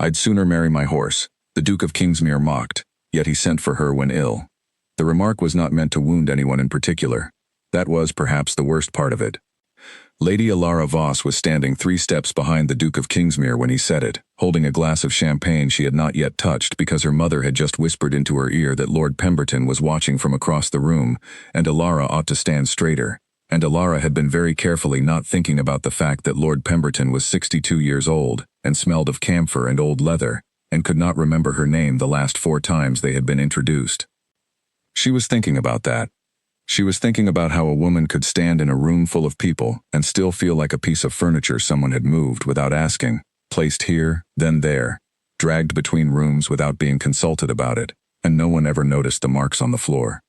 "I'd sooner marry my horse," the Duke of Kingsmere mocked, yet he sent for her when ill. The remark was not meant to wound anyone in particular. That was, perhaps, the worst part of it. Lady Alara Voss was standing 3 steps behind the Duke of Kingsmere when he said it, holding a glass of champagne she had not yet touched because her mother had just whispered into her ear that Lord Pemberton was watching from across the room, and Alara ought to stand straighter. And Alara had been very carefully not thinking about the fact that Lord Pemberton was 62 years old, and smelled of camphor and old leather, and could not remember her name the last 4 times they had been introduced. She was thinking about that. She was thinking about how a woman could stand in a room full of people and still feel like a piece of furniture someone had moved without asking, placed here, then there, dragged between rooms without being consulted about it, and no one ever noticed the marks on the floor.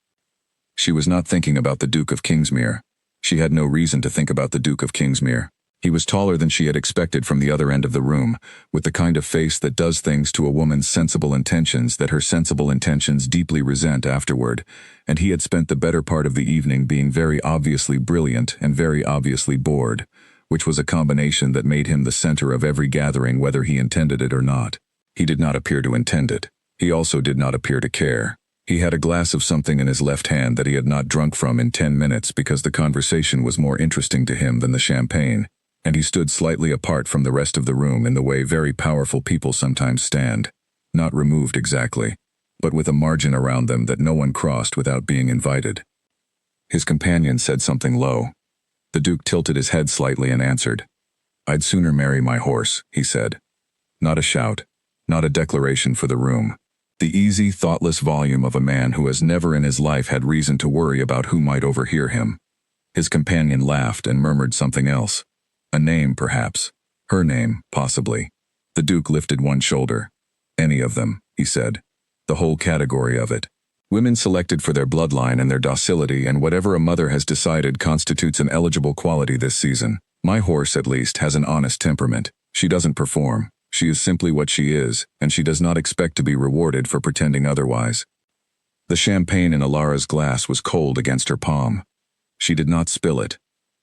She was not thinking about the Duke of Kingsmere. She had no reason to think about the Duke of Kingsmere. He was taller than she had expected from the other end of the room, with the kind of face that does things to a woman's sensible intentions that her sensible intentions deeply resent afterward, and he had spent the better part of the evening being very obviously brilliant and very obviously bored, which was a combination that made him the center of every gathering whether he intended it or not. He did not appear to intend it. He also did not appear to care. He had a glass of something in his left hand that he had not drunk from in 10 minutes because the conversation was more interesting to him than the champagne, and he stood slightly apart from the rest of the room in the way very powerful people sometimes stand, not removed exactly, but with a margin around them that no one crossed without being invited. His companion said something low. The Duke tilted his head slightly and answered. "I'd sooner marry my horse," he said. Not a shout, not a declaration for the room. The easy, thoughtless volume of a man who has never in his life had reason to worry about who might overhear him. His companion laughed and murmured something else. A name, perhaps. Her name, possibly. The Duke lifted one shoulder. "Any of them," he said. "The whole category of it. Women selected for their bloodline and their docility and whatever a mother has decided constitutes an eligible quality this season. My horse, at least, has an honest temperament. She doesn't perform. She is simply what she is, and she does not expect to be rewarded for pretending otherwise." The champagne in Alara's glass was cold against her palm. She did not spill it.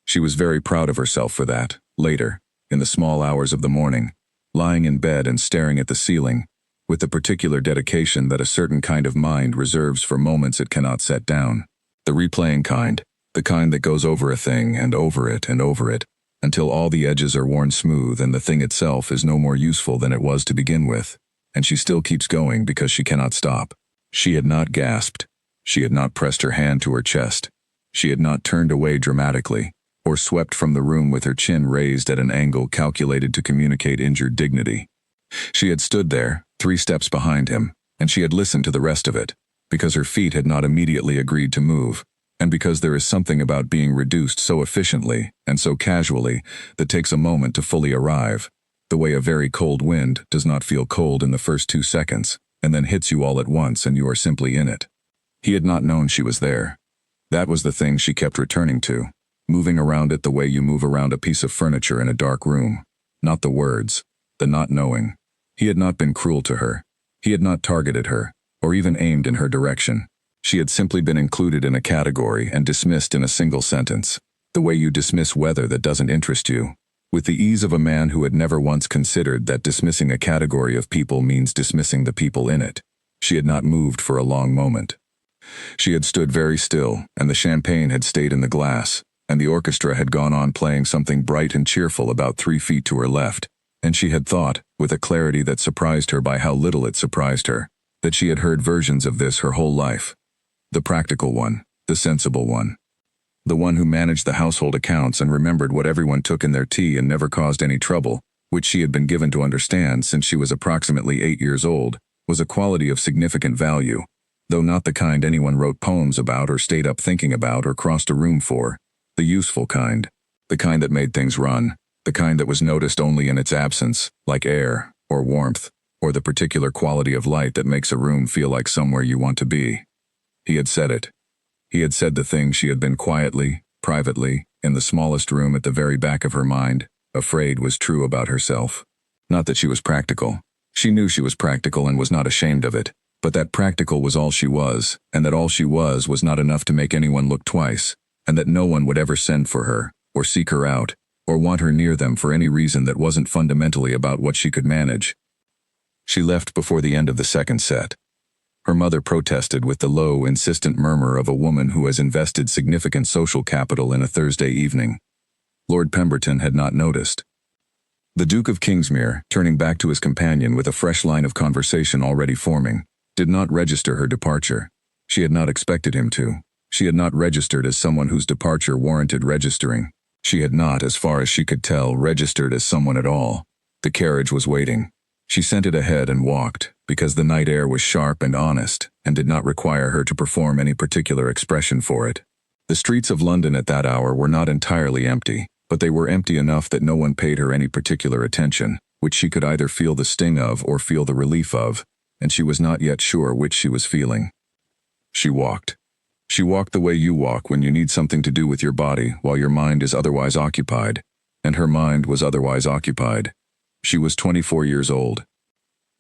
She was very proud of herself for that, later, in the small hours of the morning, lying in bed and staring at the ceiling, with the particular dedication that a certain kind of mind reserves for moments it cannot set down. The replaying kind, the kind that goes over a thing and over it and over it, until all the edges are worn smooth and the thing itself is no more useful than it was to begin with, and she still keeps going because she cannot stop. She had not gasped. She had not pressed her hand to her chest. She had not turned away dramatically, or swept from the room with her chin raised at an angle calculated to communicate injured dignity. She had stood there, 3 steps behind him, and she had listened to the rest of it, because her feet had not immediately agreed to move, and because there is something about being reduced so efficiently and so casually that takes a moment to fully arrive, the way a very cold wind does not feel cold in the first 2 seconds, and then hits you all at once and you are simply in it. He had not known she was there. That was the thing she kept returning to. Moving around it the way you move around a piece of furniture in a dark room. Not the words, the not knowing. He had not been cruel to her. He had not targeted her, or even aimed in her direction. She had simply been included in a category and dismissed in a single sentence, the way you dismiss weather that doesn't interest you, with the ease of a man who had never once considered that dismissing a category of people means dismissing the people in it. She had not moved for a long moment. She had stood very still, and the champagne had stayed in the glass, and the orchestra had gone on playing something bright and cheerful about 3 feet to her left, and she had thought, with a clarity that surprised her by how little it surprised her, that she had heard versions of this her whole life. The practical one, the sensible one. The one who managed the household accounts and remembered what everyone took in their tea and never caused any trouble, which she had been given to understand since she was approximately 8 years old, was a quality of significant value, though not the kind anyone wrote poems about or stayed up thinking about or crossed a room for. The useful kind. The kind that made things run. The kind that was noticed only in its absence, like air, or warmth, or the particular quality of light that makes a room feel like somewhere you want to be. He had said it. He had said the thing she had been quietly, privately, in the smallest room at the very back of her mind, afraid was true about herself. Not that she was practical. She knew she was practical and was not ashamed of it, but that practical was all she was, and that all she was not enough to make anyone look twice, and that no one would ever send for her, or seek her out, or want her near them for any reason that wasn't fundamentally about what she could manage. She left before the end of the second set. Her mother protested with the low, insistent murmur of a woman who has invested significant social capital in a Thursday evening. Lord Pemberton had not noticed. The Duke of Kingsmere, turning back to his companion with a fresh line of conversation already forming, did not register her departure. She had not expected him to. She had not registered as someone whose departure warranted registering. She had not, as far as she could tell, registered as someone at all. The carriage was waiting. She sent it ahead and walked, because the night air was sharp and honest, and did not require her to perform any particular expression for it. The streets of London at that hour were not entirely empty, but they were empty enough that no one paid her any particular attention, which she could either feel the sting of or feel the relief of, and she was not yet sure which she was feeling. She walked. She walked the way you walk when you need something to do with your body while your mind is otherwise occupied, and her mind was otherwise occupied. She was 24 years old.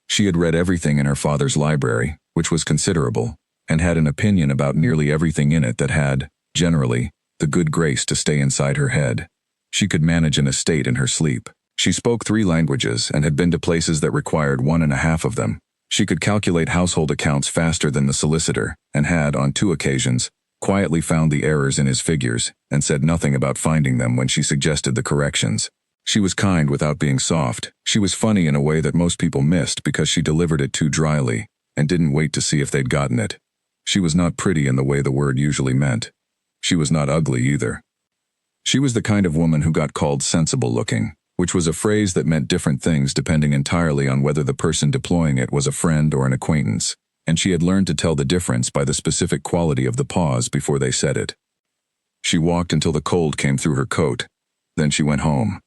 She had read everything in her father's library, which was considerable, and had an opinion about nearly everything in it that had, generally, the good grace to stay inside her head. She could manage an estate in her sleep. She spoke 3 languages and had been to places that required 1.5 of them. She could calculate household accounts faster than the solicitor, and had, on 2 occasions, quietly found the errors in his figures, and said nothing about finding them when she suggested the corrections. She was kind without being soft. She was funny in a way that most people missed because she delivered it too dryly, and didn't wait to see if they'd gotten it. She was not pretty in the way the word usually meant. She was not ugly either. She was the kind of woman who got called sensible-looking, which was a phrase that meant different things depending entirely on whether the person deploying it was a friend or an acquaintance, and she had learned to tell the difference by the specific quality of the pause before they said it. She walked until the cold came through her coat. Then she went home.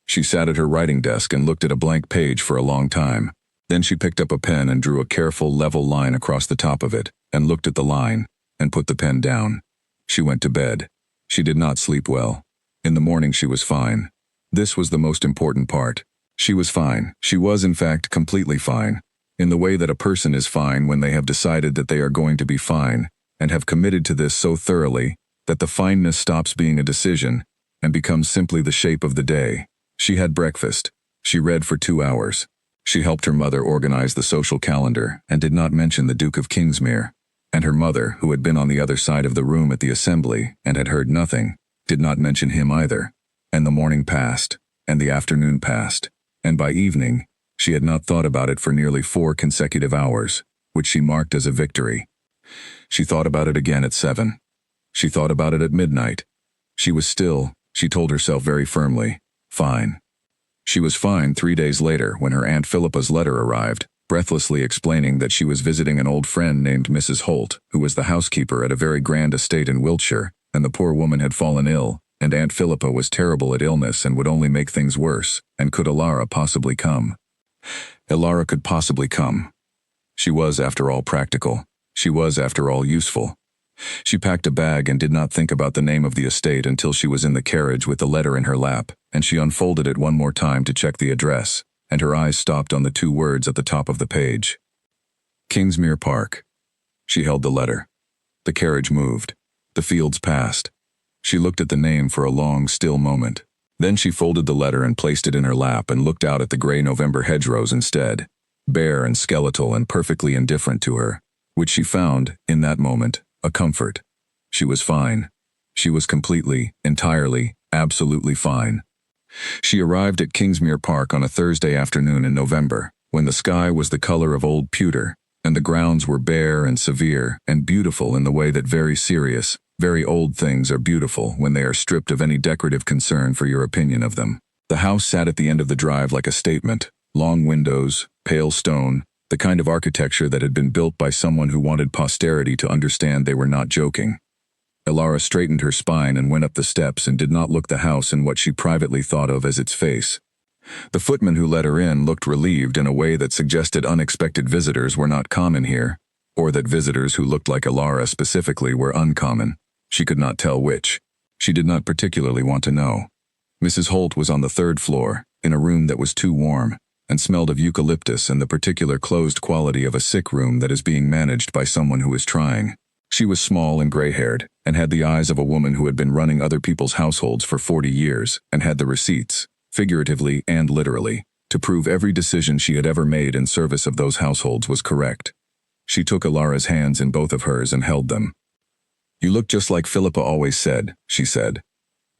She sat at her writing desk and looked at a blank page for a long time. Then she picked up a pen and drew a careful, level line across the top of it, and looked at the line, and put the pen down. She went to bed. She did not sleep well. In the morning she was fine. This was the most important part. She was fine. She was, in fact, completely fine, in the way that a person is fine when they have decided that they are going to be fine, and have committed to this so thoroughly that the fineness stops being a decision and becomes simply the shape of the day. She had breakfast. She read for 2 hours. She helped her mother organize the social calendar and did not mention the Duke of Kingsmere. And her mother, who had been on the other side of the room at the assembly and had heard nothing, did not mention him either. And the morning passed, and the afternoon passed, and by evening, she had not thought about it for nearly 4 consecutive hours, which she marked as a victory. She thought about it again at 7. She thought about it at midnight. She was still, she told herself very firmly, fine. She was fine 3 days later when her Aunt Philippa's letter arrived, breathlessly explaining that she was visiting an old friend named Mrs. Holt, who was the housekeeper at a very grand estate in Wiltshire, and the poor woman had fallen ill, and Aunt Philippa was terrible at illness and would only make things worse, and could Elara possibly come? Elara could possibly come. She was, after all, practical. She was, after all, useful. She packed a bag and did not think about the name of the estate until she was in the carriage with the letter in her lap, and she unfolded it one more time to check the address, and her eyes stopped on the 2 words at the top of the page. Kingsmere Park. She held the letter. The carriage moved. The fields passed. She looked at the name for a long, still moment. Then she folded the letter and placed it in her lap and looked out at the gray November hedgerows instead, bare and skeletal and perfectly indifferent to her, which she found, in that moment, a comfort. She was fine. She was completely, entirely, absolutely fine. She arrived at Kingsmere Park on a Thursday afternoon in November, when the sky was the color of old pewter, and the grounds were bare and severe and beautiful in the way that very serious, very old things are beautiful when they are stripped of any decorative concern for your opinion of them. The house sat at the end of the drive like a statement, long windows, pale stone, the kind of architecture that had been built by someone who wanted posterity to understand they were not joking. Elara straightened her spine and went up the steps and did not look the house in what she privately thought of as its face. The footman who let her in looked relieved in a way that suggested unexpected visitors were not common here, or that visitors who looked like Elara specifically were uncommon. She could not tell which. She did not particularly want to know. Mrs. Holt was on the 3rd floor, in a room that was too warm, and smelled of eucalyptus and the particular closed quality of a sick room that is being managed by someone who is trying. She was small and gray-haired, and had the eyes of a woman who had been running other people's households for 40 years, and had the receipts, figuratively and literally, to prove every decision she had ever made in service of those households was correct. She took Ilara's hands in both of hers and held them. "You look just like Philippa always said," she said.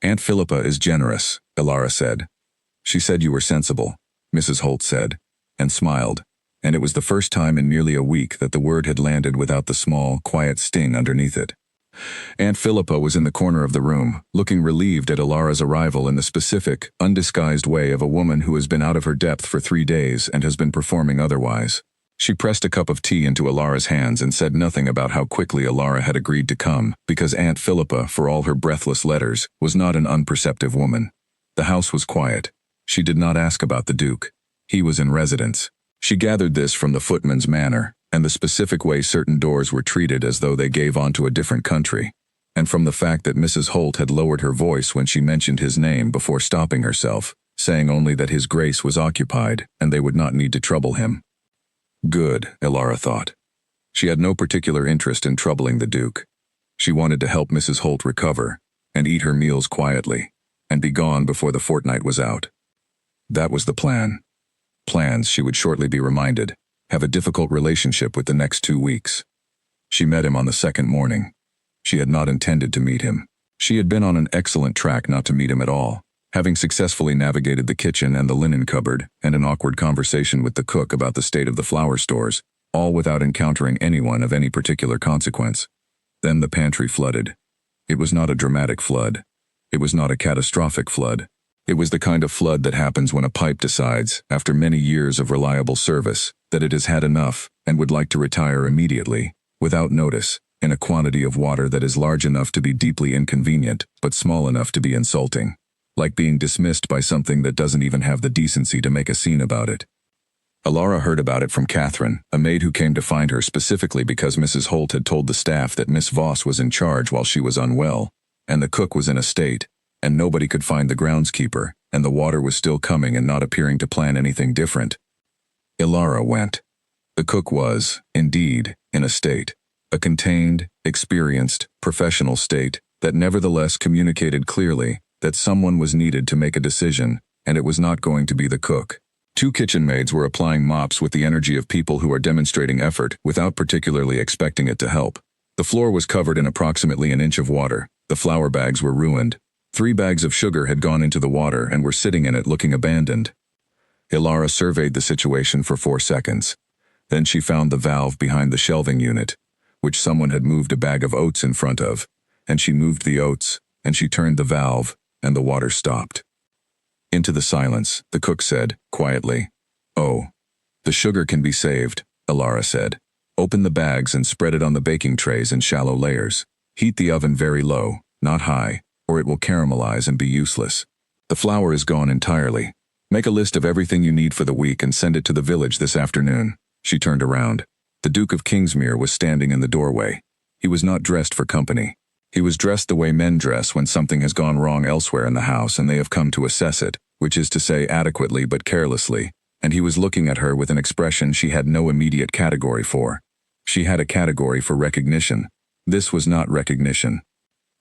"Aunt Philippa is generous," Ilara said. "She said you were sensible," Mrs. Holt said, and smiled, and it was the first time in nearly a week that the word had landed without the small, quiet sting underneath it. Aunt Philippa was in the corner of the room, looking relieved at Ilara's arrival in the specific, undisguised way of a woman who has been out of her depth for 3 days and has been performing otherwise. She pressed a cup of tea into Ilara's hands and said nothing about how quickly Ilara had agreed to come, because Aunt Philippa, for all her breathless letters, was not an unperceptive woman. The house was quiet. She did not ask about the Duke. He was in residence. She gathered this from the footman's manner, and the specific way certain doors were treated as though they gave onto a different country, and from the fact that Mrs. Holt had lowered her voice when she mentioned his name before stopping herself, saying only that his grace was occupied and they would not need to trouble him. Good, Ilara thought. She had no particular interest in troubling the Duke. She wanted to help Mrs. Holt recover, and eat her meals quietly, and be gone before the fortnight was out. That was the plan. Plans, she would shortly be reminded, have a difficult relationship with the next 2 weeks. She met him on the second morning. She had not intended to meet him. She had been on an excellent track not to meet him at all, having successfully navigated the kitchen and the linen cupboard and an awkward conversation with the cook about the state of the flower stores, all without encountering anyone of any particular consequence. Then the pantry flooded. It was not a dramatic flood. It was not a catastrophic flood. It was the kind of flood that happens when a pipe decides, after many years of reliable service, that it has had enough and would like to retire immediately, without notice, in a quantity of water that is large enough to be deeply inconvenient, but small enough to be insulting. Like being dismissed by something that doesn't even have the decency to make a scene about it. Ilara heard about it from Catherine, a maid who came to find her specifically because Mrs. Holt had told the staff that Miss Voss was in charge while she was unwell, and the cook was in a state, and nobody could find the groundskeeper, and the water was still coming and not appearing to plan anything different. Ilara went. The cook was, indeed, in a state, a contained, experienced, professional state that nevertheless communicated clearly that someone was needed to make a decision, and it was not going to be the cook. 2 kitchen maids were applying mops with the energy of people who are demonstrating effort without particularly expecting it to help. The floor was covered in approximately an inch of water. The flour bags were ruined. 3 bags of sugar had gone into the water and were sitting in it looking abandoned. Ilara surveyed the situation for 4 seconds. Then she found the valve behind the shelving unit, which someone had moved a bag of oats in front of, and she moved the oats, and she turned the valve, and the water stopped. Into the silence, the cook said, quietly, "Oh, the sugar can be saved," Ilara said. "Open the bags and spread it on the baking trays in shallow layers. Heat the oven very low, not high, or it will caramelize and be useless. The flour is gone entirely. Make a list of everything you need for the week and send it to the village this afternoon." She turned around. The Duke of Kingsmere was standing in the doorway. He was not dressed for company. He was dressed the way men dress when something has gone wrong elsewhere in the house and they have come to assess it, which is to say adequately but carelessly, and he was looking at her with an expression she had no immediate category for. She had a category for recognition. This was not recognition.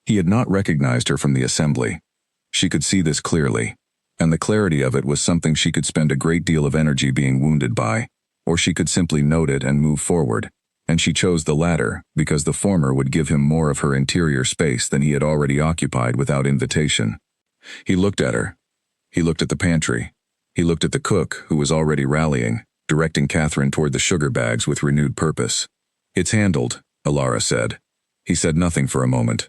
He had not recognized her from the assembly. She could see this clearly, and the clarity of it was something she could spend a great deal of energy being wounded by, or she could simply note it and move forward, and she chose the latter because the former would give him more of her interior space than he had already occupied without invitation. He looked at her. He looked at the pantry. He looked at the cook, who was already rallying, directing Catherine toward the sugar bags with renewed purpose. "It's handled," Ilara said. He said nothing for a moment.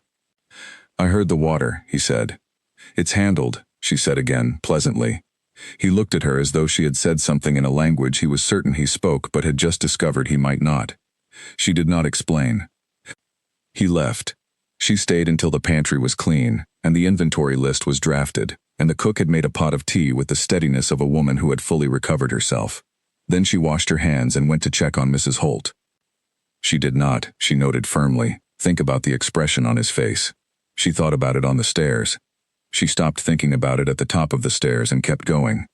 "I heard the water," he said. "It's handled," she said again, pleasantly. He looked at her as though she had said something in a language he was certain he spoke but had just discovered he might not. She did not explain. He left. She stayed until the pantry was clean, and the inventory list was drafted, and the cook had made a pot of tea with the steadiness of a woman who had fully recovered herself. Then she washed her hands and went to check on Mrs. Holt. She did not, she noted firmly, think about the expression on his face. She thought about it on the stairs. She stopped thinking about it at the top of the stairs and kept going.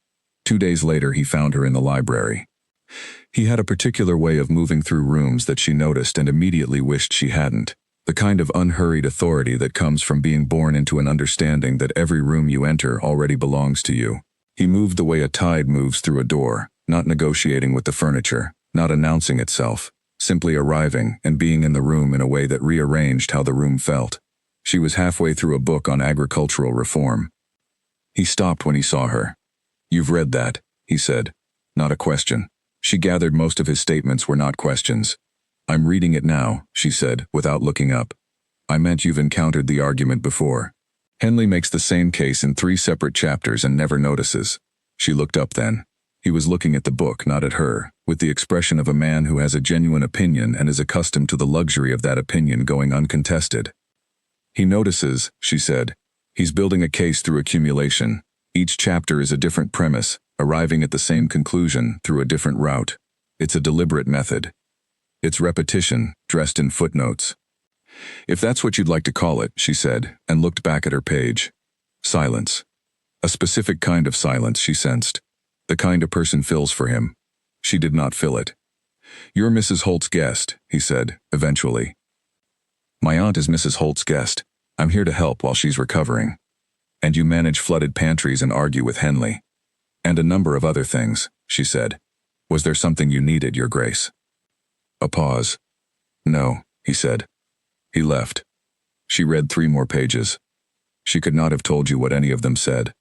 2 days later he found her in the library. He had a particular way of moving through rooms that she noticed and immediately wished she hadn't. The kind of unhurried authority that comes from being born into an understanding that every room you enter already belongs to you. He moved the way a tide moves through a door, not negotiating with the furniture, not announcing itself, simply arriving and being in the room in a way that rearranged how the room felt. She was halfway through a book on agricultural reform. He stopped when he saw her. "You've read that," he said. Not a question. She gathered most of his statements were not questions. "I'm reading it now," she said, without looking up. "I meant you've encountered the argument before. Henley makes the same case in 3 separate chapters and never notices." She looked up then. He was looking at the book, not at her, with the expression of a man who has a genuine opinion and is accustomed to the luxury of that opinion going uncontested. "He notices," she said. "He's building a case through accumulation. Each chapter is a different premise, arriving at the same conclusion through a different route. It's a deliberate method. It's repetition, dressed in footnotes." "If that's what you'd like to call it," she said, and looked back at her page. Silence. A specific kind of silence she sensed. The kind a person fills for him. She did not fill it. "You're Mrs. Holt's guest," he said, eventually. "My aunt is Mrs. Holt's guest. I'm here to help while she's recovering. And you manage flooded pantries and argue with Henley. And a number of other things," she said. "Was there something you needed, Your Grace?" A pause. "No," he said. He left. She read 3 more pages. She could not have told you what any of them said.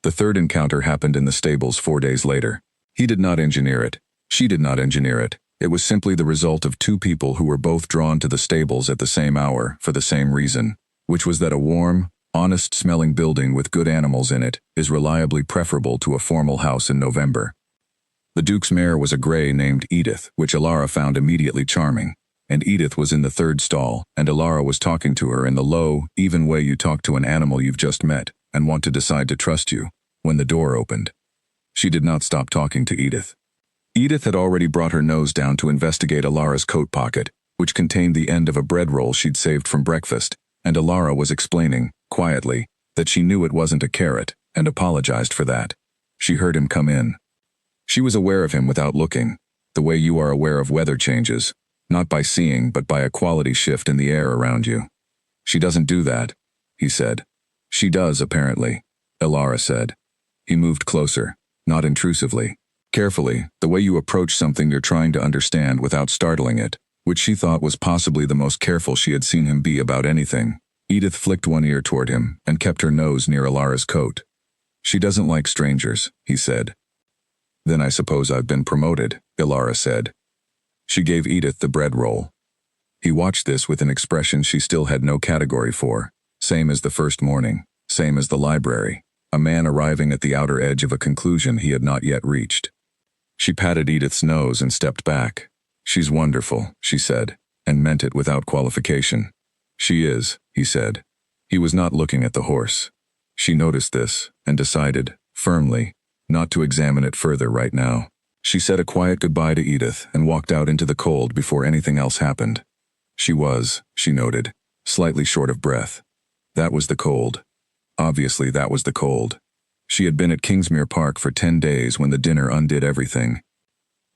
The third encounter happened in the stables 4 days later. He did not engineer it. She did not engineer it. It was simply the result of 2 people who were both drawn to the stables at the same hour for the same reason, which was that a warm, honest-smelling building with good animals in it is reliably preferable to a formal house in November. The Duke's mare was a grey named Edith, which Alara found immediately charming. And Edith was in the 3rd stall, and Alara was talking to her in the low, even way you talk to an animal you've just met and want to decide to trust you, when the door opened. She did not stop talking to Edith. Edith had already brought her nose down to investigate Alara's coat pocket, which contained the end of a bread roll she'd saved from breakfast, and Alara was explaining, quietly, that she knew it wasn't a carrot, and apologized for that. She heard him come in. She was aware of him without looking, the way you are aware of weather changes, not by seeing but by a quality shift in the air around you. "She doesn't do that," he said. "She does, apparently," Alara said. He moved closer, not intrusively. Carefully, the way you approach something you're trying to understand without startling it, which she thought was possibly the most careful she had seen him be about anything. Edith flicked one ear toward him and kept her nose near Alara's coat. "She doesn't like strangers," he said. "Then I suppose I've been promoted," Alara said. She gave Edith the bread roll. He watched this with an expression she still had no category for, same as the first morning, same as the library, a man arriving at the outer edge of a conclusion he had not yet reached. She patted Edith's nose and stepped back. "She's wonderful," she said, and meant it without qualification. "She is," he said. He was not looking at the horse. She noticed this, and decided, firmly, not to examine it further right now. She said a quiet goodbye to Edith and walked out into the cold before anything else happened. She was, she noted, slightly short of breath. That was the cold. Obviously that was the cold. She had been at Kingsmere Park for 10 days when the dinner undid everything.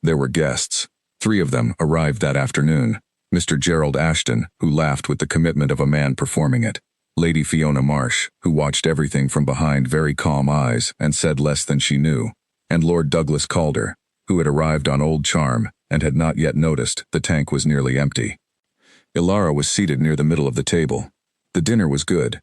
There were guests. 3 of them arrived that afternoon. Mr. Gerald Ashton, who laughed with the commitment of a man performing it. Lady Fiona Marsh, who watched everything from behind very calm eyes and said less than she knew. And Lord Douglas Calder, who had arrived on old charm and had not yet noticed the tank was nearly empty. Alara was seated near the middle of the table. The dinner was good.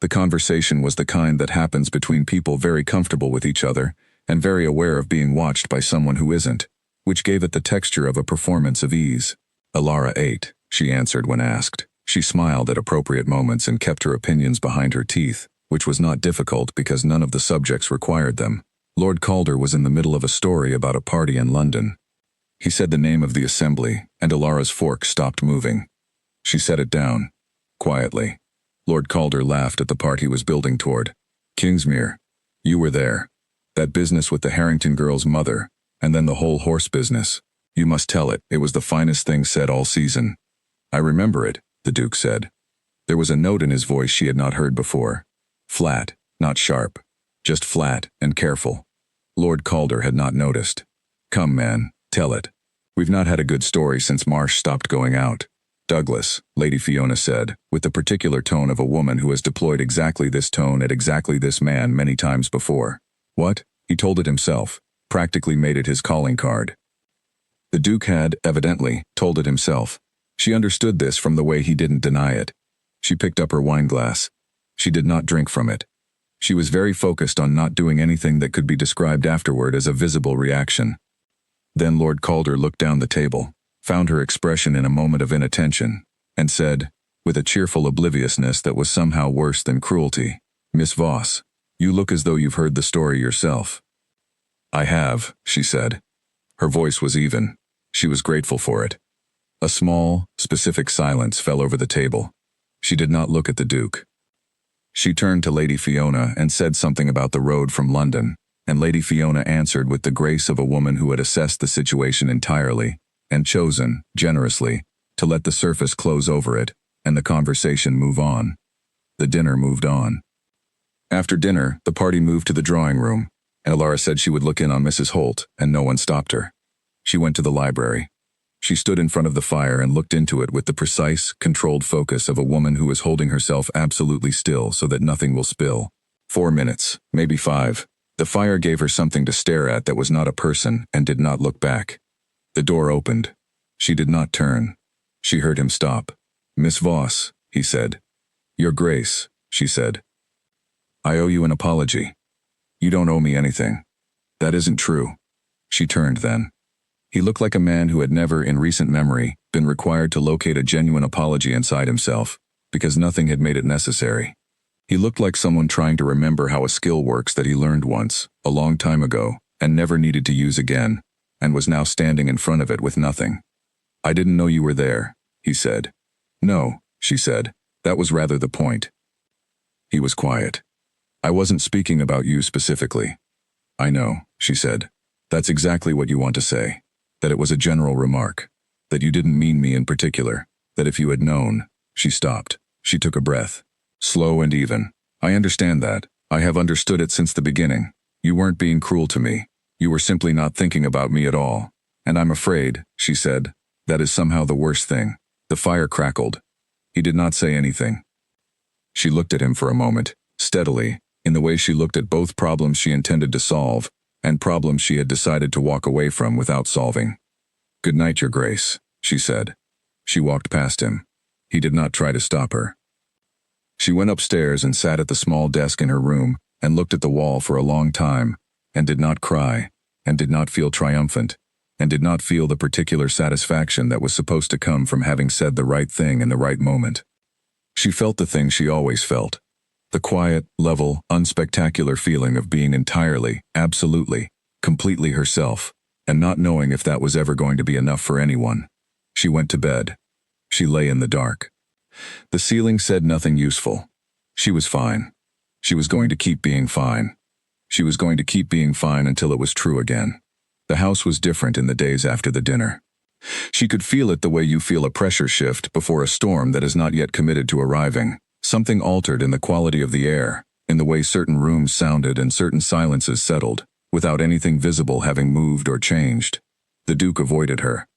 The conversation was the kind that happens between people very comfortable with each other and very aware of being watched by someone who isn't, which gave it the texture of a performance of ease. Alara ate, she answered when asked. She smiled at appropriate moments and kept her opinions behind her teeth, which was not difficult because none of the subjects required them. Lord Calder was in the middle of a story about a party in London. He said the name of the assembly, and Alara's fork stopped moving. She set it down, quietly. Lord Calder laughed at the part he was building toward. "Kingsmere, you were there. That business with the Harrington girl's mother, and then the whole horse business. You must tell it. It was the finest thing said all season." "I remember it," the Duke said. There was a note in his voice she had not heard before. Flat, not sharp. Just flat and careful. Lord Calder had not noticed. "Come, man, tell it. We've not had a good story since Marsh stopped going out." "Douglas," Lady Fiona said, with the particular tone of a woman who has deployed exactly this tone at exactly this man many times before. "What?" He told it himself, practically made it his calling card. The Duke had, evidently, told it himself. She understood this from the way he didn't deny it. She picked up her wineglass. She did not drink from it. She was very focused on not doing anything that could be described afterward as a visible reaction. Then Lord Calder looked down the table, found her expression in a moment of inattention, and said, with a cheerful obliviousness that was somehow worse than cruelty, "Miss Voss, you look as though you've heard the story yourself." "I have," she said. Her voice was even. She was grateful for it. A small, specific silence fell over the table. She did not look at the Duke. She turned to Lady Fiona and said something about the road from London, and Lady Fiona answered with the grace of a woman who had assessed the situation entirely, and chosen, generously, to let the surface close over it, and the conversation move on. The dinner moved on. After dinner, the party moved to the drawing room, and Alara said she would look in on Mrs. Holt, and no one stopped her. She went to the library. She stood in front of the fire and looked into it with the precise, controlled focus of a woman who is holding herself absolutely still so that nothing will spill. 4 minutes, maybe 5. The fire gave her something to stare at that was not a person and did not look back. The door opened. She did not turn. She heard him stop. "Miss Voss," he said. "Your Grace," she said. "I owe you an apology." "You don't owe me anything." "That isn't true." She turned then. He looked like a man who had never, in recent memory, been required to locate a genuine apology inside himself, because nothing had made it necessary. He looked like someone trying to remember how a skill works that he learned once, a long time ago, and never needed to use again, and was now standing in front of it with nothing. "I didn't know you were there," he said. "No," she said. "That was rather the point." He was quiet. "I wasn't speaking about you specifically." "I know," she said. "That's exactly what you want to say. That it was a general remark. That you didn't mean me in particular. That if you had known." She stopped. She took a breath. Slow and even. "I understand that. I have understood it since the beginning. You weren't being cruel to me. You were simply not thinking about me at all. And I'm afraid," she said, "that is somehow the worst thing." The fire crackled. He did not say anything. She looked at him for a moment, steadily, in the way she looked at both problems she intended to solve, and problems she had decided to walk away from without solving. "Good night, Your Grace," she said. She walked past him. He did not try to stop her. She went upstairs and sat at the small desk in her room, and looked at the wall for a long time, and did not cry, and did not feel triumphant, and did not feel the particular satisfaction that was supposed to come from having said the right thing in the right moment. She felt the thing she always felt. The quiet, level, unspectacular feeling of being entirely, absolutely, completely herself, and not knowing if that was ever going to be enough for anyone. She went to bed. She lay in the dark. The ceiling said nothing useful. She was fine. She was going to keep being fine. She was going to keep being fine until it was true again. The house was different in the days after the dinner. She could feel it the way you feel a pressure shift before a storm that is not yet committed to arriving. Something altered in the quality of the air, in the way certain rooms sounded and certain silences settled, without anything visible having moved or changed. The Duke avoided her.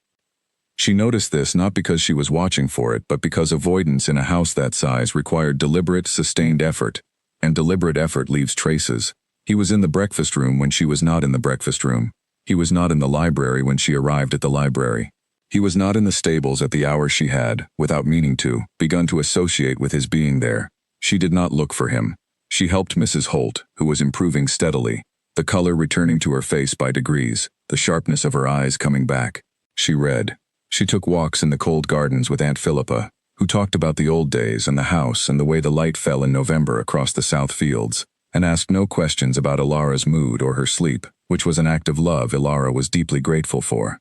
She noticed this not because she was watching for it, but because avoidance in a house that size required deliberate, sustained effort, and deliberate effort leaves traces. He was in the breakfast room when she was not in the breakfast room. He was not in the library when she arrived at the library. He was not in the stables at the hour she had, without meaning to, begun to associate with his being there. She did not look for him. She helped Mrs. Holt, who was improving steadily, the color returning to her face by degrees, the sharpness of her eyes coming back. She read. She took walks in the cold gardens with Aunt Philippa, who talked about the old days and the house and the way the light fell in November across the south fields, and asked no questions about Ilara's mood or her sleep, which was an act of love Ilara was deeply grateful for.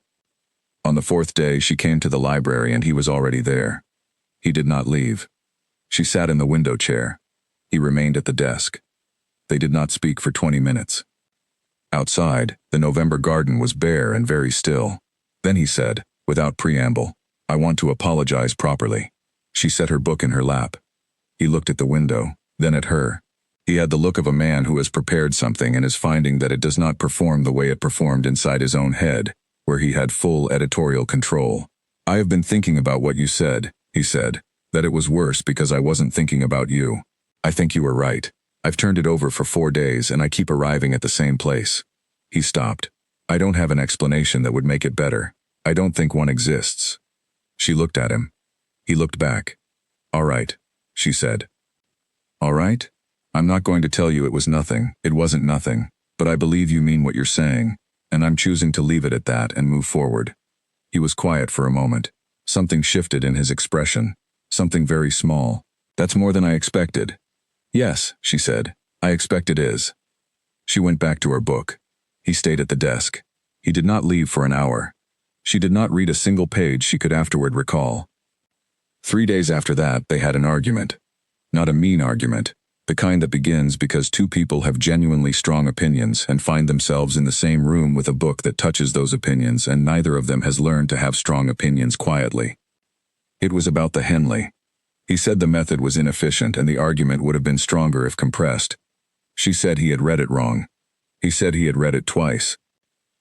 On the 4th day she came to the library and he was already there. He did not leave. She sat in the window chair. He remained at the desk. They did not speak for 20 minutes. Outside, the November garden was bare and very still. Then he said, without preamble, "I want to apologize properly." She set her book in her lap. He looked at the window, then at her. He had the look of a man who has prepared something and is finding that it does not perform the way it performed inside his own head, where he had full editorial control. "I have been thinking about what you said," he said, "that it was worse because I wasn't thinking about you. I think you were right. I've turned it over for 4 days and I keep arriving at the same place. He stopped. I don't have an explanation that would make it better. I don't think one exists. She looked at him. He looked back. All right, she said. All right? I'm not going to tell you it was nothing. It wasn't nothing. But I believe you mean what you're saying, and I'm choosing to leave it at that and move forward. He was quiet for a moment. Something shifted in his expression. Something very small. That's more than I expected. Yes, she said. I expect it is. She went back to her book. He stayed at the desk. He did not leave for an hour. She did not read a single page she could afterward recall. 3 days after that, they had an argument. Not a mean argument, the kind that begins because two people have genuinely strong opinions and find themselves in the same room with a book that touches those opinions and neither of them has learned to have strong opinions quietly. It was about the Henley. He said the method was inefficient and the argument would have been stronger if compressed. She said he had read it wrong. He said he had read it twice.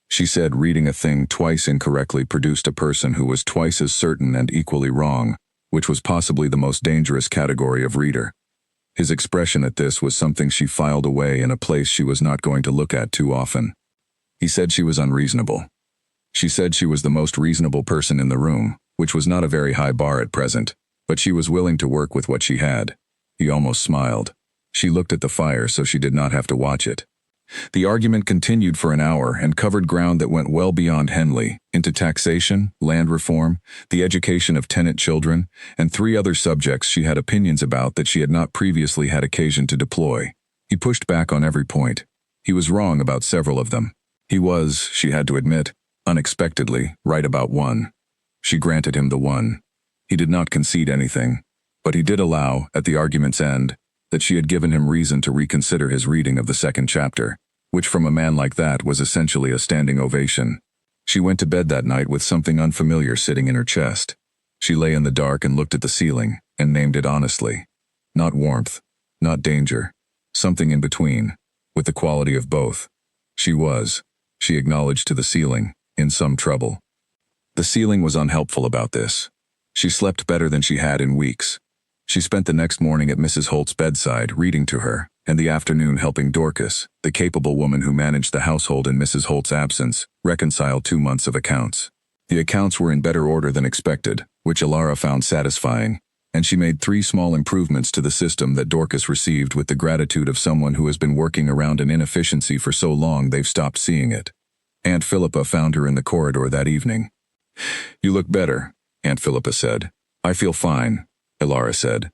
She said reading a thing twice incorrectly produced a person who was twice as certain and equally wrong, which was possibly the most dangerous category of reader. His expression at this was something she filed away in a place she was not going to look at too often. He said she was unreasonable. She said she was the most reasonable person in the room, which was not a very high bar at present, but she was willing to work with what she had. He almost smiled. She looked at the fire so she did not have to watch it. The argument continued for an hour and covered ground that went well beyond Henley, into taxation, land reform, the education of tenant children, and 3 other subjects she had opinions about that she had not previously had occasion to deploy. He pushed back on every point. He was wrong about several of them. He was, she had to admit, unexpectedly, right about one. She granted him the one. He did not concede anything, but he did allow, at the argument's end, that she had given him reason to reconsider his reading of the 2nd chapter, which from a man like that was essentially a standing ovation. She went to bed that night with something unfamiliar sitting in her chest. She lay in the dark and looked at the ceiling, and named it honestly. Not warmth, not danger, something in between, with the quality of both. She acknowledged to the ceiling, in some trouble. The ceiling was unhelpful about this. She slept better than she had in weeks. She spent the next morning at Mrs. Holt's bedside reading to her, and the afternoon helping Dorcas, the capable woman who managed the household in Mrs. Holt's absence, reconcile 2 months of accounts. The accounts were in better order than expected, which Alara found satisfying, and she made 3 small improvements to the system that Dorcas received with the gratitude of someone who has been working around an inefficiency for so long they've stopped seeing it. Aunt Philippa found her in the corridor that evening. "You look better," Aunt Philippa said. "I feel fine," Alara said.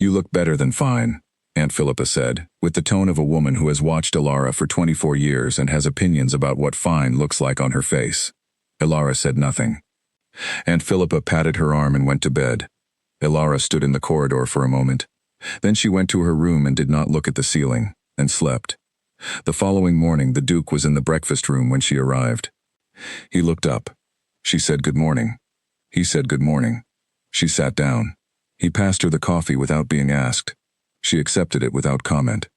"You look better than fine," Aunt Philippa said, with the tone of a woman who has watched Alara for 24 years and has opinions about what fine looks like on her face. Alara said nothing. Aunt Philippa patted her arm and went to bed. Alara stood in the corridor for a moment. Then she went to her room and did not look at the ceiling, and slept. The following morning the Duke was in the breakfast room when she arrived. He looked up. She said good morning. He said good morning. She sat down. He passed her the coffee without being asked. She accepted it without comment.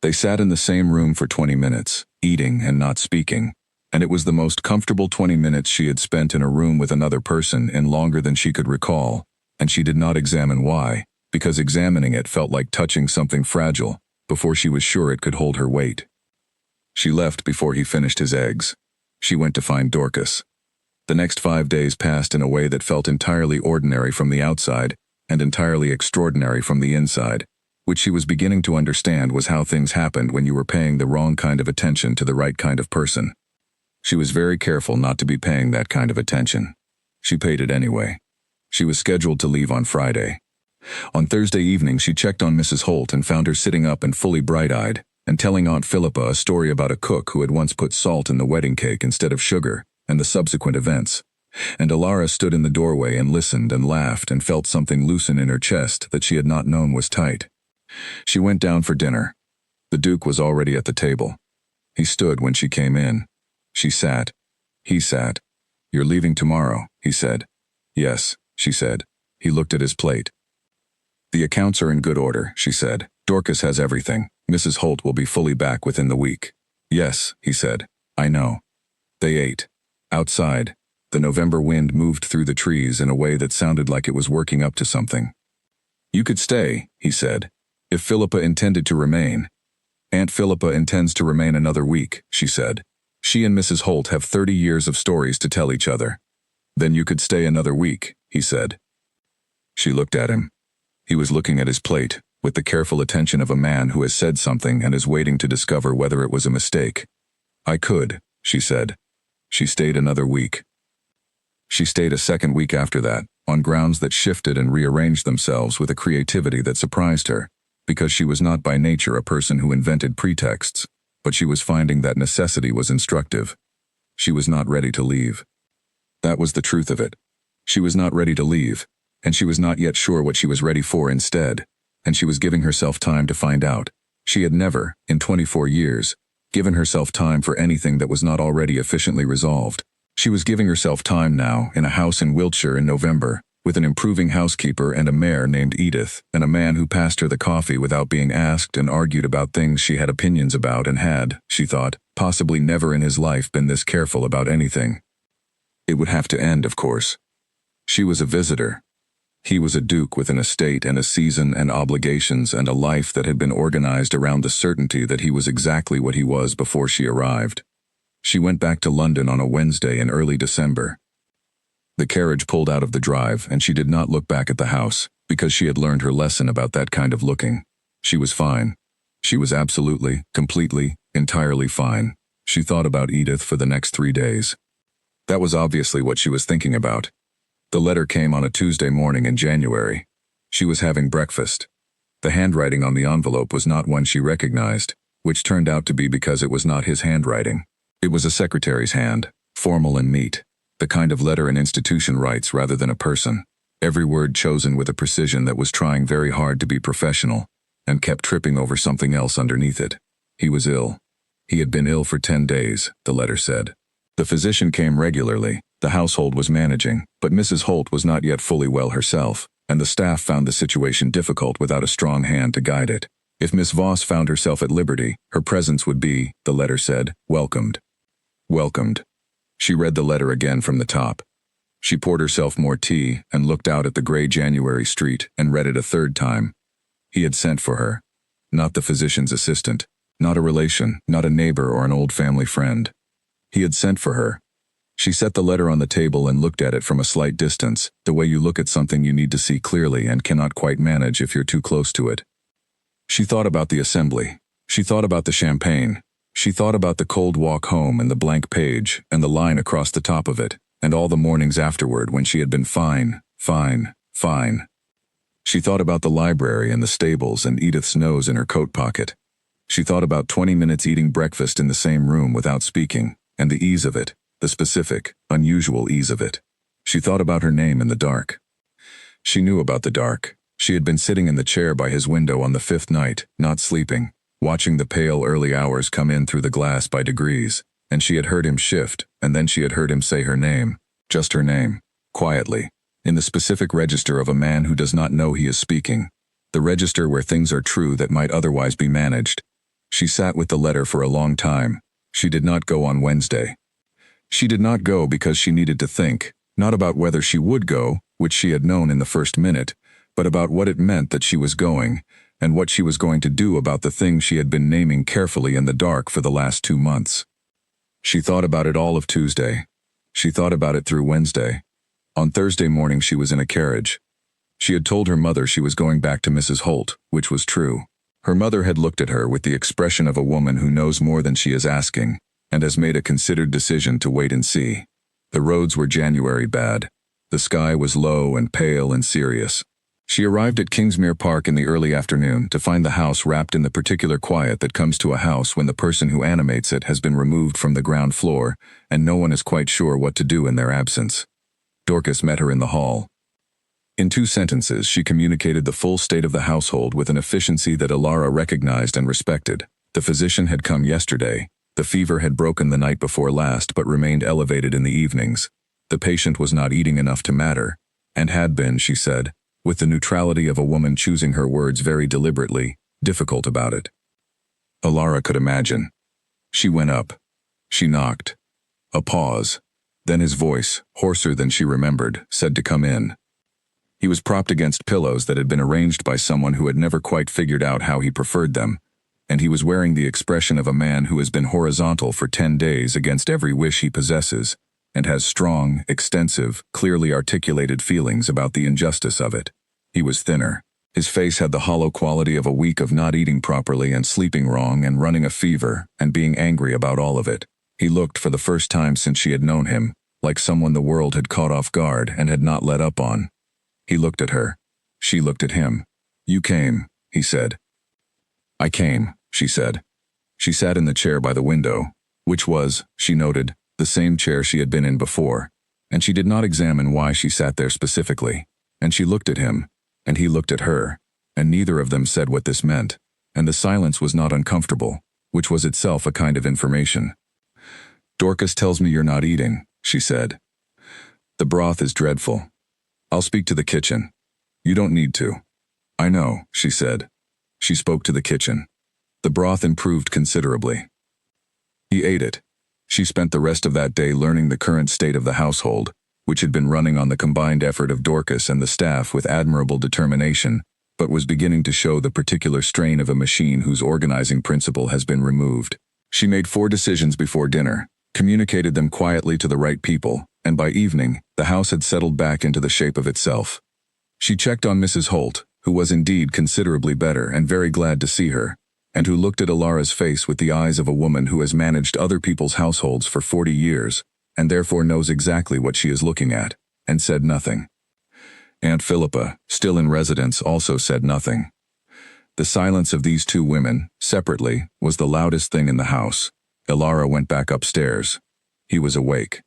They sat in the same room for 20 minutes, eating and not speaking, and it was the most comfortable 20 minutes she had spent in a room with another person in longer than she could recall, and she did not examine why, because examining it felt like touching something fragile, before she was sure it could hold her weight. She left before he finished his eggs. She went to find Dorcas. The next 5 days passed in a way that felt entirely ordinary from the outside and entirely extraordinary from the inside, which she was beginning to understand was how things happened when you were paying the wrong kind of attention to the right kind of person. She was very careful not to be paying that kind of attention. She paid it anyway. She was scheduled to leave on Friday. On Thursday evening she checked on Mrs. Holt and found her sitting up and fully bright-eyed, and telling Aunt Philippa a story about a cook who had once put salt in the wedding cake instead of sugar, and the subsequent events. And Alara stood in the doorway and listened and laughed and felt something loosen in her chest that she had not known was tight. She went down for dinner. The Duke was already at the table. He stood when she came in. She sat. He sat. "You're leaving tomorrow," he said. "Yes," she said. He looked at his plate. "The accounts are in good order," she said. "Dorcas has everything. Mrs. Holt will be fully back within the week." "Yes," he said. "I know." They ate. Outside, the November wind moved through the trees in a way that sounded like it was working up to something. "You could stay," he said. If Philippa intended to remain. Aunt Philippa intends to remain another week, she said. She and Mrs. Holt have 30 years of stories to tell each other. Then you could stay another week, he said. She looked at him. He was looking at his plate, with the careful attention of a man who has said something and is waiting to discover whether it was a mistake. I could, she said. She stayed another week. She stayed a second week after that, on grounds that shifted and rearranged themselves with a creativity that surprised her, because she was not by nature a person who invented pretexts, but she was finding that necessity was instructive. She was not ready to leave. That was the truth of it. She was not ready to leave, and she was not yet sure what she was ready for instead, and she was giving herself time to find out. She had never, in 24 years, given herself time for anything that was not already efficiently resolved. She was giving herself time now in a house in Wiltshire in November, with an improving housekeeper and a mare named Edith, and a man who passed her the coffee without being asked and argued about things she had opinions about and had, she thought, possibly never in his life been this careful about anything. It would have to end, of course. She was a visitor. He was a duke with an estate and a season and obligations and a life that had been organized around the certainty that he was exactly what he was before she arrived. She went back to London on a Wednesday in early December. The carriage pulled out of the drive, and she did not look back at the house, because she had learned her lesson about that kind of looking. She was fine. She was absolutely, completely, entirely fine. She thought about Edith for the next 3 days. That was obviously what she was thinking about. The letter came on a Tuesday morning in January. She was having breakfast. The handwriting on the envelope was not one she recognized, which turned out to be because it was not his handwriting. It was a secretary's hand, formal and neat, the kind of letter an institution writes rather than a person, every word chosen with a precision that was trying very hard to be professional, and kept tripping over something else underneath it. He was ill. He had been ill for 10 days, the letter said. The physician came regularly, the household was managing, but Mrs. Holt was not yet fully well herself, and the staff found the situation difficult without a strong hand to guide it. If Miss Voss found herself at liberty, her presence would be, the letter said, welcomed. Welcomed. She read the letter again from the top. She poured herself more tea and looked out at the gray January street and read it a third time. He had sent for her. Not the physician's assistant, not a relation, not a neighbor or an old family friend. He had sent for her. She set the letter on the table and looked at it from a slight distance, the way you look at something you need to see clearly and cannot quite manage if you're too close to it. She thought about the assembly. She thought about the champagne. She thought about the cold walk home and the blank page and the line across the top of it, and all the mornings afterward when she had been fine, fine, fine. She thought about the library and the stables and Edith's nose in her coat pocket. She thought about 20 minutes eating breakfast in the same room without speaking, and the ease of it, the specific, unusual ease of it. She thought about her name in the dark. She knew about the dark. She had been sitting in the chair by his window on the 5th night, not sleeping, watching the pale early hours come in through the glass by degrees, and she had heard him shift, and then she had heard him say her name, just her name, quietly, in the specific register of a man who does not know he is speaking, the register where things are true that might otherwise be managed. She sat with the letter for a long time. She did not go on Wednesday. She did not go because she needed to think, not about whether she would go, which she had known in the first minute, but about what it meant that she was going, and what she was going to do about the thing she had been naming carefully in the dark for the last 2 months. She thought about it all of Tuesday. She thought about it through Wednesday. On Thursday morning she was in a carriage. She had told her mother she was going back to Mrs. Holt, which was true. Her mother had looked at her with the expression of a woman who knows more than she is asking, and has made a considered decision to wait and see. The roads were January bad. The sky was low and pale and serious. She arrived at Kingsmere Park in the early afternoon to find the house wrapped in the particular quiet that comes to a house when the person who animates it has been removed from the ground floor and no one is quite sure what to do in their absence. Dorcas met her in the hall. In 2 sentences, she communicated the full state of the household with an efficiency that Alara recognized and respected. The physician had come yesterday. The fever had broken the night before last but remained elevated in the evenings. The patient was not eating enough to matter, and had been, she said, with the neutrality of a woman choosing her words very deliberately, difficult about it. Alara could imagine. She went up. She knocked. A pause. Then his voice, hoarser than she remembered, said to come in. He was propped against pillows that had been arranged by someone who had never quite figured out how he preferred them, and he was wearing the expression of a man who has been horizontal for 10 days against every wish he possesses, and has strong, extensive, clearly articulated feelings about the injustice of it. He was thinner. His face had the hollow quality of a week of not eating properly and sleeping wrong and running a fever and being angry about all of it. He looked, for the first time since she had known him, like someone the world had caught off guard and had not let up on. He looked at her. She looked at him. "You came," he said. "I came," she said. She sat in the chair by the window, which was, she noted, the same chair she had been in before, and she did not examine why she sat there specifically. And she looked at him, and he looked at her, and neither of them said what this meant, and the silence was not uncomfortable, which was itself a kind of information. "Dorcas tells me you're not eating," she said. "The broth is dreadful. I'll speak to the kitchen." "You don't need to." "I know," she said. She spoke to the kitchen. The broth improved considerably. He ate it. She spent the rest of that day learning the current state of the household, which had been running on the combined effort of Dorcas and the staff with admirable determination, but was beginning to show the particular strain of a machine whose organizing principle has been removed. She made 4 decisions before dinner, communicated them quietly to the right people, and by evening, the house had settled back into the shape of itself. She checked on Mrs. Holt, who was indeed considerably better and very glad to see her, and who looked at Alara's face with the eyes of a woman who has managed other people's households for 40 years, and therefore knows exactly what she is looking at, and said nothing. Aunt Philippa, still in residence, also said nothing. The silence of these 2 women, separately, was the loudest thing in the house. Alara went back upstairs. He was awake.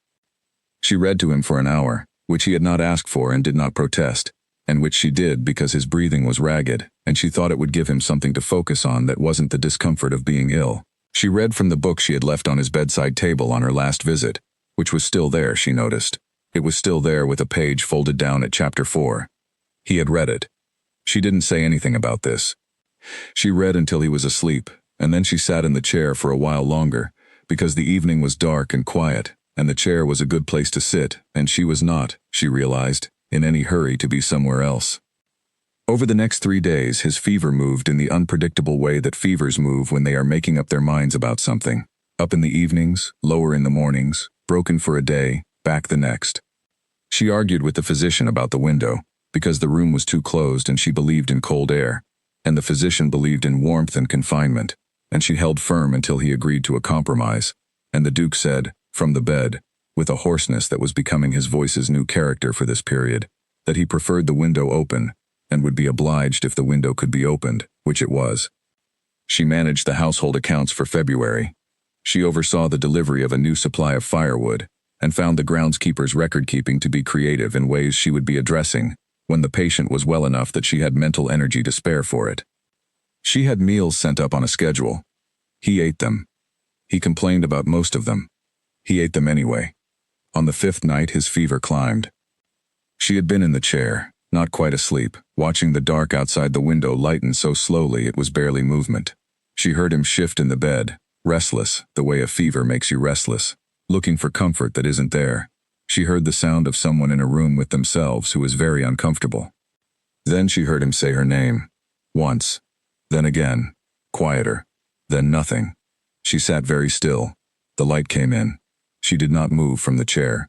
She read to him for an hour, which he had not asked for and did not protest, and which she did because his breathing was ragged, and she thought it would give him something to focus on that wasn't the discomfort of being ill. She read from the book she had left on his bedside table on her last visit, which was still there, she noticed. It was still there with a page folded down at chapter 4. He had read it. She didn't say anything about this. She read until he was asleep, and then she sat in the chair for a while longer, because the evening was dark and quiet, and the chair was a good place to sit, and she was not, she realized, in any hurry to be somewhere else. Over the next 3 days, his fever moved in the unpredictable way that fevers move when they are making up their minds about something. Up in the evenings, lower in the mornings, broken for a day, back the next. She argued with the physician about the window, because the room was too closed and she believed in cold air, and the physician believed in warmth and confinement, and she held firm until he agreed to a compromise, and the Duke said, from the bed, with a hoarseness that was becoming his voice's new character for this period, that he preferred the window open, and would be obliged if the window could be opened, which it was. She managed the household accounts for February. She oversaw the delivery of a new supply of firewood, and found the groundskeeper's record-keeping to be creative in ways she would be addressing, when the patient was well enough that she had mental energy to spare for it. She had meals sent up on a schedule. He ate them. He complained about most of them. He ate them anyway. On the 5th night his fever climbed. She had been in the chair, not quite asleep, watching the dark outside the window lighten so slowly it was barely movement. She heard him shift in the bed, restless, the way a fever makes you restless, looking for comfort that isn't there. She heard the sound of someone in a room with themselves who was very uncomfortable. Then she heard him say her name. Once. Then again. Quieter. Then nothing. She sat very still. The light came in. She did not move from the chair.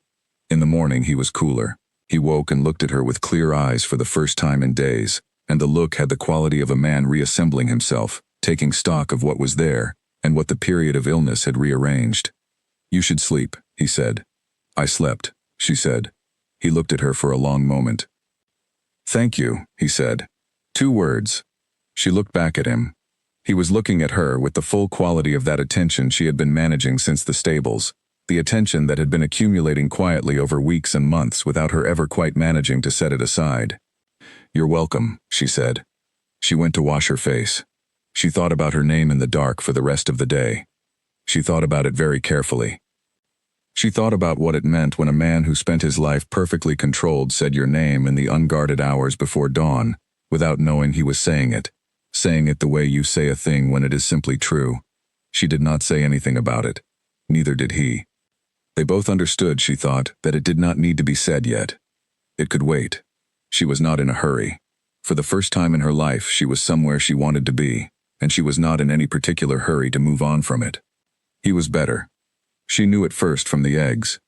In the morning he was cooler. He woke and looked at her with clear eyes for the first time in days, and the look had the quality of a man reassembling himself, taking stock of what was there, and what the period of illness had rearranged. "You should sleep," he said. "I slept," she said. He looked at her for a long moment. "Thank you," he said. 2 words. She looked back at him. He was looking at her with the full quality of that attention she had been managing since the stables, the attention that had been accumulating quietly over weeks and months without her ever quite managing to set it aside. "You're welcome," she said. She went to wash her face. She thought about her name in the dark for the rest of the day. She thought about it very carefully. She thought about what it meant when a man who spent his life perfectly controlled said your name in the unguarded hours before dawn, without knowing he was saying it the way you say a thing when it is simply true. She did not say anything about it. Neither did he. They both understood, she thought, that it did not need to be said yet. It could wait. She was not in a hurry. For the first time in her life, she was somewhere she wanted to be, and she was not in any particular hurry to move on from it. He was better. She knew it first from the eggs.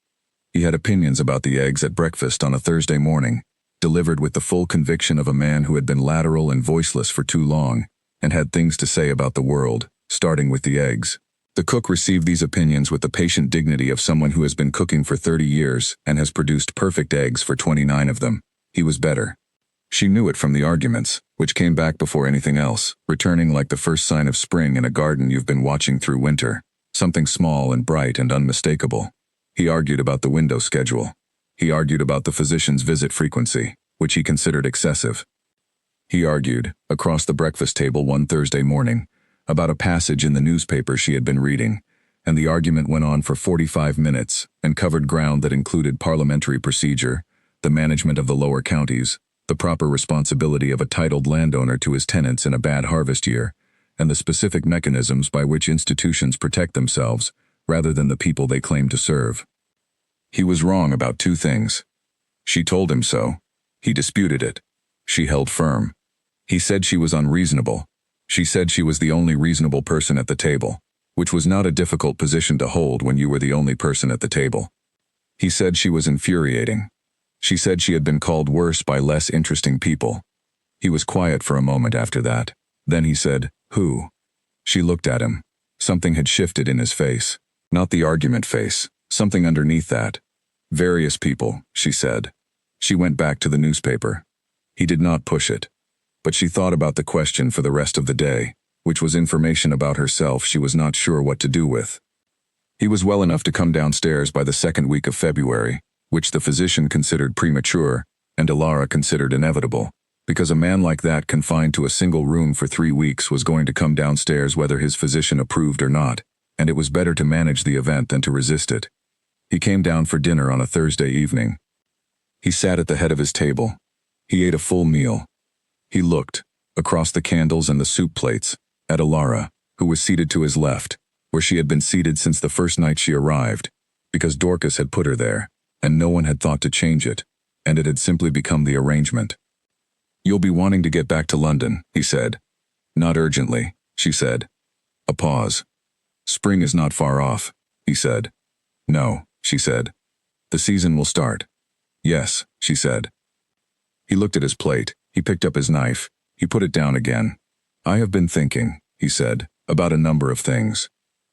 He had opinions about the eggs at breakfast on a Thursday morning, delivered with the full conviction of a man who had been lateral and voiceless for too long, and had things to say about the world, starting with the eggs. The cook received these opinions with the patient dignity of someone who has been cooking for 30 years and has produced perfect eggs for 29 of them. He was better. She knew it from the arguments, which came back before anything else, returning like the first sign of spring in a garden you've been watching through winter, something small and bright and unmistakable. He argued about the window schedule. He argued about the physician's visit frequency, which he considered excessive. He argued, across the breakfast table one Thursday morning, about a passage in the newspaper she had been reading, and the argument went on for 45 minutes and covered ground that included parliamentary procedure, the management of the lower counties, the proper responsibility of a titled landowner to his tenants in a bad harvest year, and the specific mechanisms by which institutions protect themselves rather than the people they claim to serve. He was wrong about two things. She told him so. He disputed it. She held firm. He said she was unreasonable. She said she was the only reasonable person at the table, which was not a difficult position to hold when you were the only person at the table. He said she was infuriating. She said she had been called worse by less interesting people. He was quiet for a moment after that. Then he said, "Who?" She looked at him. Something had shifted in his face. Not the argument face, something underneath that. "Various people," she said. She went back to the newspaper. He did not push it. But she thought about the question for the rest of the day, which was information about herself she was not sure what to do with. He was well enough to come downstairs by the second week of February, which the physician considered premature and Ilara considered inevitable, because a man like that confined to a single room for 3 weeks was going to come downstairs whether his physician approved or not, and it was better to manage the event than to resist it. He came down for dinner on a Thursday evening. He sat at the head of his table. He ate a full meal. He looked, across the candles and the soup plates, at Ilara, who was seated to his left, where she had been seated since the first night she arrived, because Dorcas had put her there, and no one had thought to change it, and it had simply become the arrangement. "You'll be wanting to get back to London," he said. "Not urgently," she said. A pause. "Spring is not far off," he said. "No," she said. "The season will start." "Yes," she said. He looked at his plate. He picked up his knife. He put it down again. "I have been thinking," he said, "about a number of things."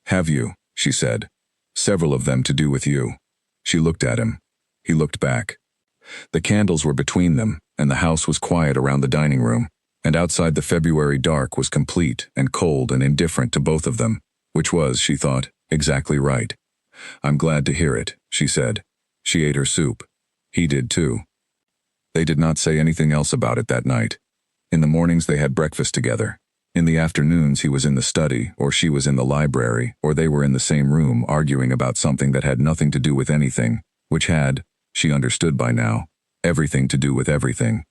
"Have you?" she said. "Several of them to do with you." She looked at him. He looked back. The candles were between them, and the house was quiet around the dining room, and outside the February dark was complete and cold and indifferent to both of them, which was, she thought, exactly right. "I'm glad to hear it," she said. She ate her soup. He did too. They did not say anything else about it that night. In the mornings they had breakfast together. In the afternoons he was in the study, or she was in the library, or they were in the same room arguing about something that had nothing to do with anything, which had, she understood by now, everything to do with everything.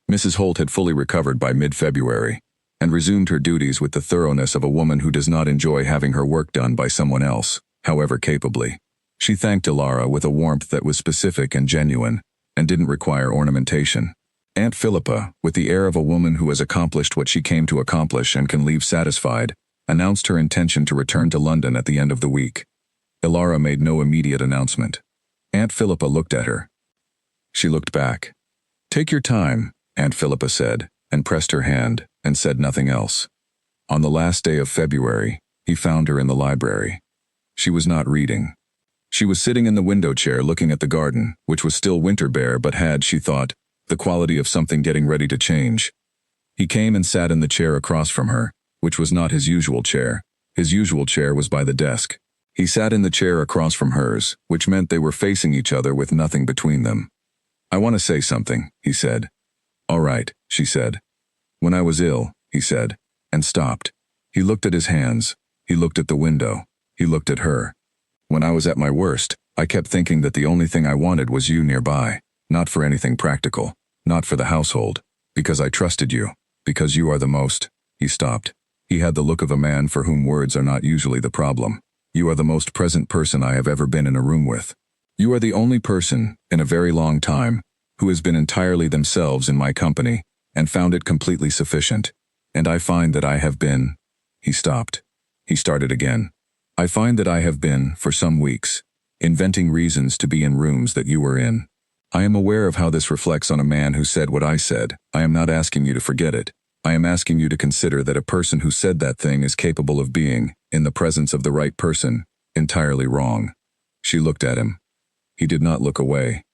Mrs. Holt had fully recovered by mid-February, and resumed her duties with the thoroughness of a woman who does not enjoy having her work done by someone else, however capably. She thanked Ilara with a warmth that was specific and genuine, and didn't require ornamentation. Aunt Philippa, with the air of a woman who has accomplished what she came to accomplish and can leave satisfied, announced her intention to return to London at the end of the week. Ilara made no immediate announcement. Aunt Philippa looked at her. She looked back. "Take your time," Aunt Philippa said, and pressed her hand, and said nothing else. On the last day of February, he found her in the library. She was not reading. She was sitting in the window chair looking at the garden, which was still winter bare but had, she thought, the quality of something getting ready to change. He came and sat in the chair across from her, which was not his usual chair. His usual chair was by the desk. He sat in the chair across from hers, which meant they were facing each other with nothing between them. "I want to say something," he said. "All right," she said. "When I was ill," he said, and stopped. He looked at his hands. He looked at the window. He looked at her. "When I was at my worst, I kept thinking that the only thing I wanted was you nearby, not for anything practical, not for the household, because I trusted you, because you are the most—" He stopped. He had the look of a man for whom words are not usually the problem. "You are the most present person I have ever been in a room with. You are the only person, in a very long time, who has been entirely themselves in my company, and found it completely sufficient. And I find that I have been—" He stopped. He started again. "I find that I have been, for some weeks, inventing reasons to be in rooms that you were in. I am aware of how this reflects on a man who said what I said. I am not asking you to forget it. I am asking you to consider that a person who said that thing is capable of being, in the presence of the right person, entirely wrong." She looked at him. He did not look away.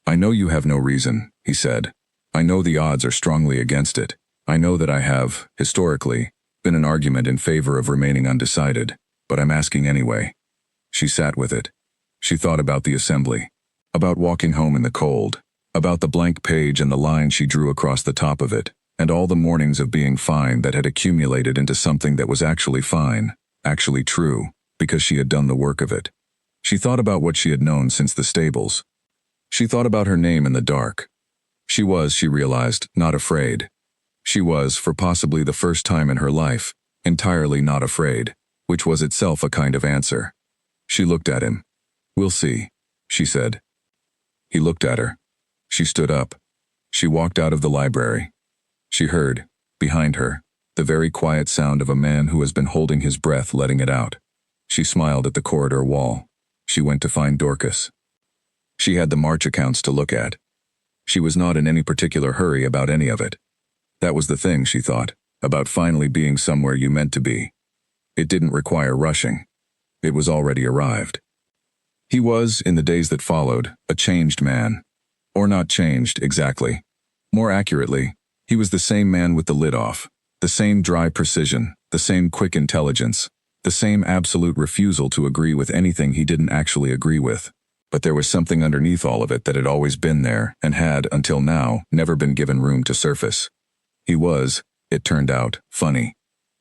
"I know you have no reason," he said. "I know the odds are strongly against it. I know that I have, historically, been an argument in favor of remaining undecided, but I'm asking anyway." She sat with it. She thought about the assembly, about walking home in the cold, about the blank page and the line she drew across the top of it, and all the mornings of being fine that had accumulated into something that was actually fine, actually true, because she had done the work of it. She thought about what she had known since the stables. She thought about her name in the dark. She was, she realized, not afraid. She was, for possibly the first time in her life, entirely not afraid, which was itself a kind of answer. She looked at him. "We'll see," she said. He looked at her. She stood up. She walked out of the library. She heard, behind her, the very quiet sound of a man who has been holding his breath, letting it out. She smiled at the corridor wall. She went to find Dorcas. She had the March accounts to look at. She was not in any particular hurry about any of it. That was the thing, she thought, about finally being somewhere you meant to be. It didn't require rushing. It was already arrived. He was, in the days that followed, a changed man. Or not changed, exactly. More accurately, he was the same man with the lid off, the same dry precision, the same quick intelligence, the same absolute refusal to agree with anything he didn't actually agree with. But there was something underneath all of it that had always been there and had, until now, never been given room to surface. He was, it turned out, funny.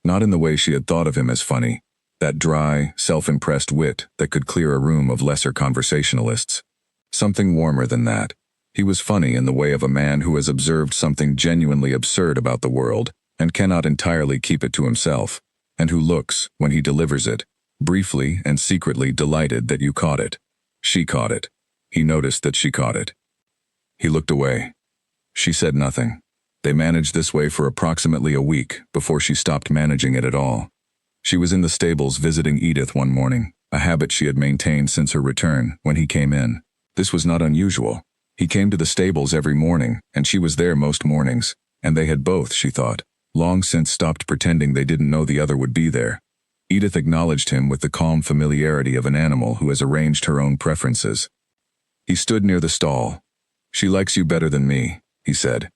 Not in the way she had thought of him as funny, that dry, self-impressed wit that could clear a room of lesser conversationalists. Something warmer than that. He was funny in the way of a man who has observed something genuinely absurd about the world and cannot entirely keep it to himself, and who looks, when he delivers it, briefly and secretly delighted that you caught it. She caught it. He noticed that she caught it. He looked away. She said nothing. They managed this way for approximately a week before she stopped managing it at all. She was in the stables visiting Edith one morning, a habit she had maintained since her return, when he came in. This was not unusual. He came to the stables every morning, and she was there most mornings, and they had both, she thought, long since stopped pretending they didn't know the other would be there. Edith acknowledged him with the calm familiarity of an animal who has arranged her own preferences. He stood near the stall. "She likes you better than me," he said.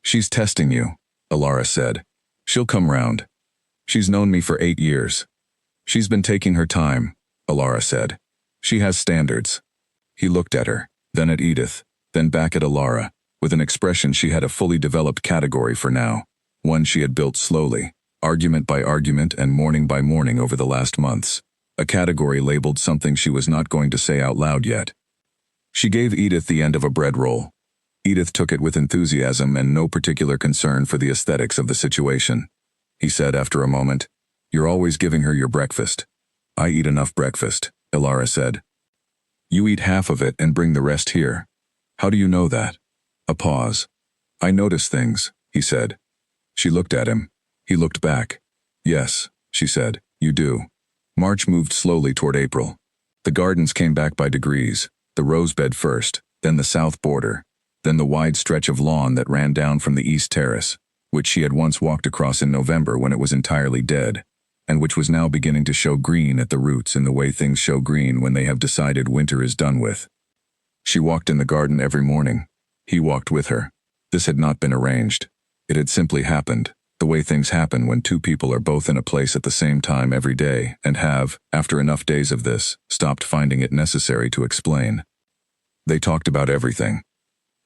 "She's testing you," Alara said. "She'll come round. She's known me for 8 years. She's been taking her time," Alara said. "She has standards." He looked at her, then at Edith, then back at Alara, with an expression she had a fully developed category for now, one she had built slowly, argument by argument and morning by morning over the last months, a category labeled something she was not going to say out loud yet. She gave Edith the end of a bread roll. Edith took it with enthusiasm and no particular concern for the aesthetics of the situation. He said after a moment, "You're always giving her your breakfast." "I eat enough breakfast," Alara said. "You eat half of it and bring the rest here." "How do you know that?" A pause. "I notice things," he said. She looked at him. He looked back. "Yes," she said, "you do." March moved slowly toward April. The gardens came back by degrees, the rose bed first, then the south border, then the wide stretch of lawn that ran down from the east terrace, which she had once walked across in November when it was entirely dead, and which was now beginning to show green at the roots in the way things show green when they have decided winter is done with. She walked in the garden every morning. He walked with her. This had not been arranged. It had simply happened, the way things happen when two people are both in a place at the same time every day and have, after enough days of this, stopped finding it necessary to explain. They talked about everything.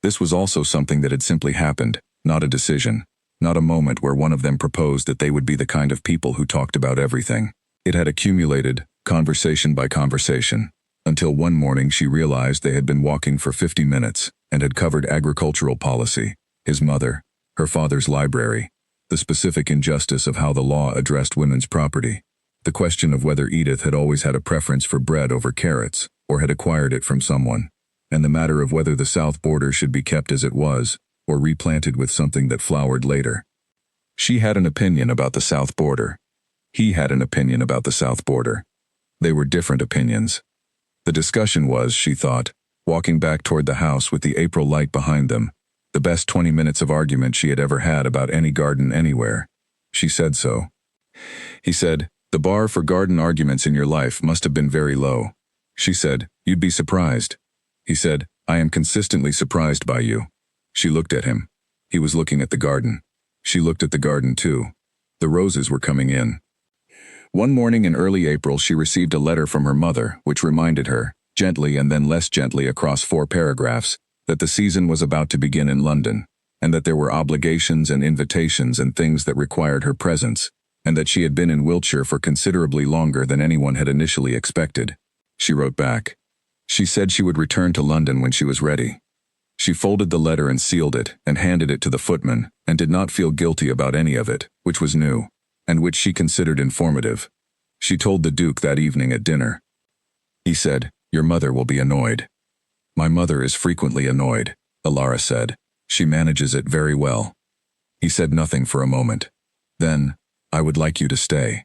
This was also something that had simply happened, not a decision, not a moment where one of them proposed that they would be the kind of people who talked about everything. It had accumulated, conversation by conversation, until one morning she realized they had been walking for 50 minutes and had covered agricultural policy, his mother, her father's library, the specific injustice of how the law addressed women's property, the question of whether Edith had always had a preference for bread over carrots, or had acquired it from someone, and the matter of whether the south border should be kept as it was, or replanted with something that flowered later. She had an opinion about the south border. He had an opinion about the south border. They were different opinions. The discussion was, she thought, walking back toward the house with the April light behind them, the best 20 minutes of argument she had ever had about any garden anywhere. She said so. He said, "The bar for garden arguments in your life must have been very low." She said, "You'd be surprised." He said, "I am consistently surprised by you." She looked at him. He was looking at the garden. She looked at the garden too. The roses were coming in. One morning in early April she received a letter from her mother which reminded her, gently and then less gently across 4 paragraphs, that the season was about to begin in London, and that there were obligations and invitations and things that required her presence, and that she had been in Wiltshire for considerably longer than anyone had initially expected. She wrote back. She said she would return to London when she was ready. She folded the letter and sealed it, and handed it to the footman, and did not feel guilty about any of it, which was new, and which she considered informative. She told the Duke that evening at dinner. He said, "Your mother will be annoyed." "My mother is frequently annoyed," Alara said. "She manages it very well." He said nothing for a moment. Then, "I would like you to stay."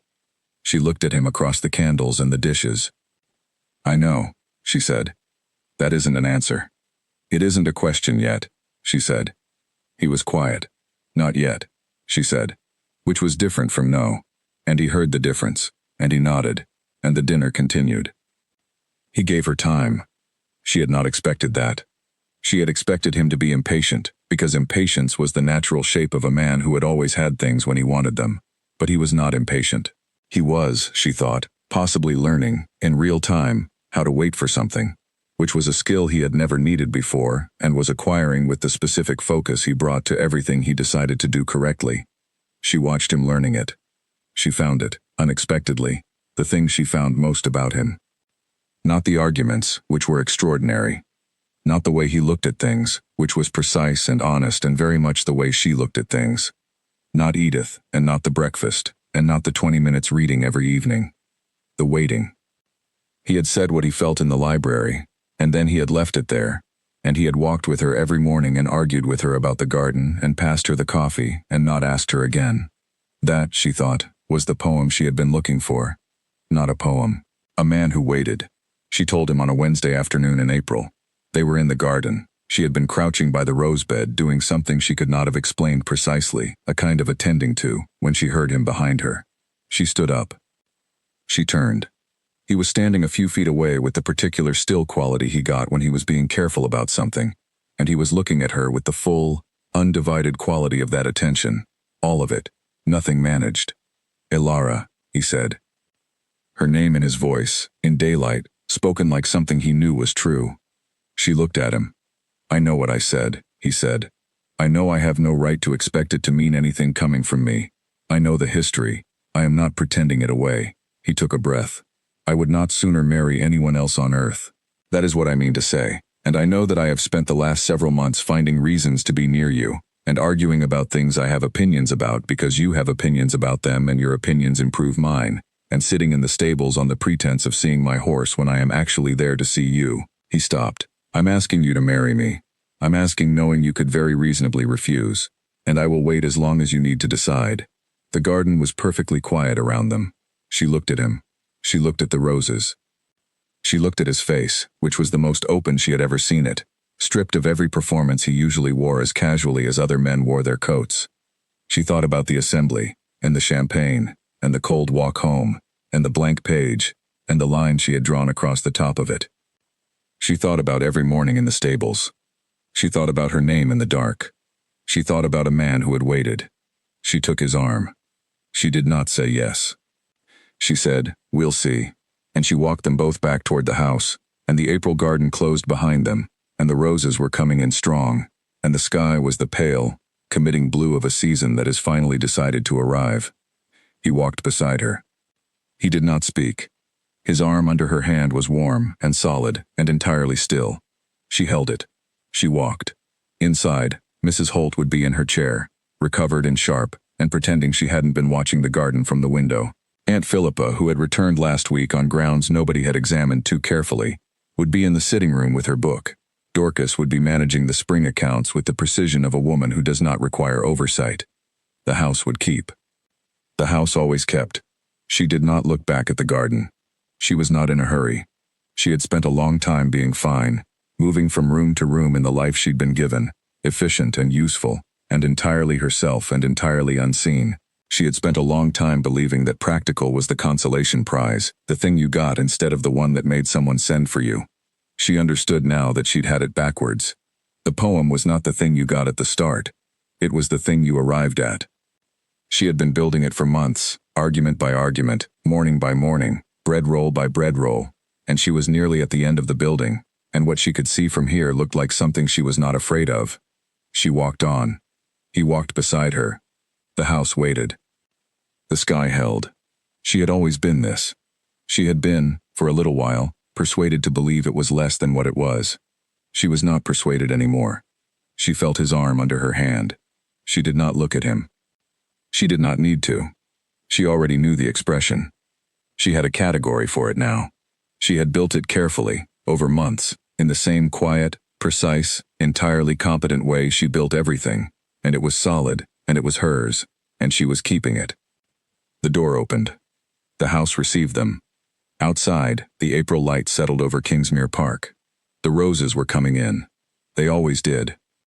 She looked at him across the candles and the dishes. "I know," she said. "That isn't an answer." "It isn't a question yet," she said. He was quiet. "Not yet," she said, which was different from no, and he heard the difference, and he nodded, and the dinner continued. He gave her time. She had not expected that. She had expected him to be impatient, because impatience was the natural shape of a man who had always had things when he wanted them. But he was not impatient. He was, she thought, possibly learning, in real time, how to wait for something, which was a skill he had never needed before and was acquiring with the specific focus he brought to everything he decided to do correctly. She watched him learning it. She found it, unexpectedly, the thing she found most about him. Not the arguments, which were extraordinary. Not the way he looked at things, which was precise and honest and very much the way she looked at things. Not Edith, and not the breakfast, and not the 20 minutes reading every evening. The waiting. He had said what he felt in the library, and then he had left it there, and he had walked with her every morning and argued with her about the garden and passed her the coffee and not asked her again. That, she thought, was the poem she had been looking for. Not a poem. A man who waited. She told him on a Wednesday afternoon in April. They were in the garden. She had been crouching by the rose bed doing something she could not have explained precisely, a kind of attending to, when she heard him behind her. She stood up. She turned. He was standing a few feet away with the particular still quality he got when he was being careful about something, and he was looking at her with the full, undivided quality of that attention, all of it, nothing managed. "Alara," he said. Her name in his voice, in daylight, spoken like something he knew was true. She looked at him. "I know what I said," he said. "I know I have no right to expect it to mean anything coming from me. I know the history. I am not pretending it away." He took a breath. "I would not sooner marry anyone else on earth. That is what I mean to say, and I know that I have spent the last several months finding reasons to be near you, and arguing about things I have opinions about because you have opinions about them and your opinions improve mine, and sitting in the stables on the pretense of seeing my horse when I am actually there to see you." He stopped. "I'm asking you to marry me. I'm asking knowing you could very reasonably refuse, and I will wait as long as you need to decide." The garden was perfectly quiet around them. She looked at him. She looked at the roses. She looked at his face, which was the most open she had ever seen it, stripped of every performance he usually wore as casually as other men wore their coats. She thought about the assembly, and the champagne, and the cold walk home, and the blank page, and the line she had drawn across the top of it. She thought about every morning in the stables. She thought about her name in the dark. She thought about a man who had waited. She took his arm. She did not say yes. She said, "We'll see," and she walked them both back toward the house, and the April garden closed behind them, and the roses were coming in strong, and the sky was the pale, committing blue of a season that has finally decided to arrive. He walked beside her. He did not speak. His arm under her hand was warm and solid and entirely still. She held it. She walked. Inside, Mrs. Holt would be in her chair, recovered and sharp, and pretending she hadn't been watching the garden from the window. Aunt Philippa, who had returned last week on grounds nobody had examined too carefully, would be in the sitting room with her book. Dorcas would be managing the spring accounts with the precision of a woman who does not require oversight. The house would keep. The house always kept. She did not look back at the garden. She was not in a hurry. She had spent a long time being fine, moving from room to room in the life she'd been given, efficient and useful, and entirely herself and entirely unseen. She had spent a long time believing that practical was the consolation prize, the thing you got instead of the one that made someone send for you. She understood now that she'd had it backwards. The poem was not the thing you got at the start. It was the thing you arrived at. She had been building it for months, argument by argument, morning by morning, bread roll by bread roll, and she was nearly at the end of the building, and what she could see from here looked like something she was not afraid of. She walked on. He walked beside her. The house waited. The sky held. She had always been this. She had been, for a little while, persuaded to believe it was less than what it was. She was not persuaded anymore. She felt his arm under her hand. She did not look at him. She did not need to. She already knew the expression. She had a category for it now. She had built it carefully, over months, in the same quiet, precise, entirely competent way she built everything, and it was solid, and it was hers, and she was keeping it. The door opened. The house received them. Outside, the April light settled over Kingsmere Park. The roses were coming in. They always did,